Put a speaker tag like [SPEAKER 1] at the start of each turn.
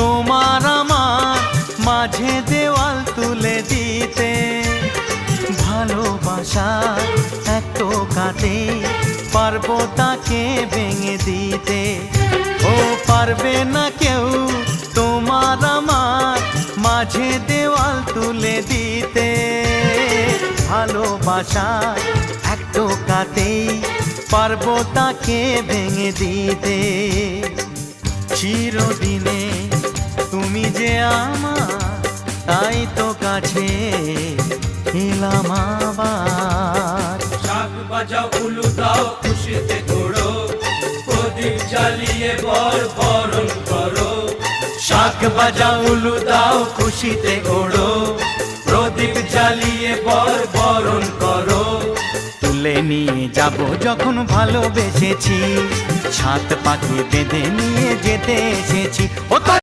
[SPEAKER 1] তোমার আমার মাঝে দেওয়াল তুলে দিতে। ভালোবাসা এক টোকাতে পারবো তাকে ভেঙে দিতে। ও পারবে না কেউ তোমার আমার মাঝে দেওয়াল তুলে দিতে। ভালোবাসা এক টোকাতেই পারবো তাকে ভেঙে দিতে। চিরদিনে তুমি যে আমার, তাই তো কাছে এলাম আবার।
[SPEAKER 2] শাক বাজাও উলু দাও খুশিতে ঘোড়ো, প্রদীপ জ্বালিয়ে বরণ করো।
[SPEAKER 1] শাক বাজাও উলু দাও খুশিতে ঘোড়ো,
[SPEAKER 2] প্রদীপ জ্বালিয়ে বরণ করো।
[SPEAKER 1] তুলে নিয়ে যাব যখন ভালোবেসেছি, ছাদ পাখি বেঁধে নিয়ে যেতে এসেছি। ও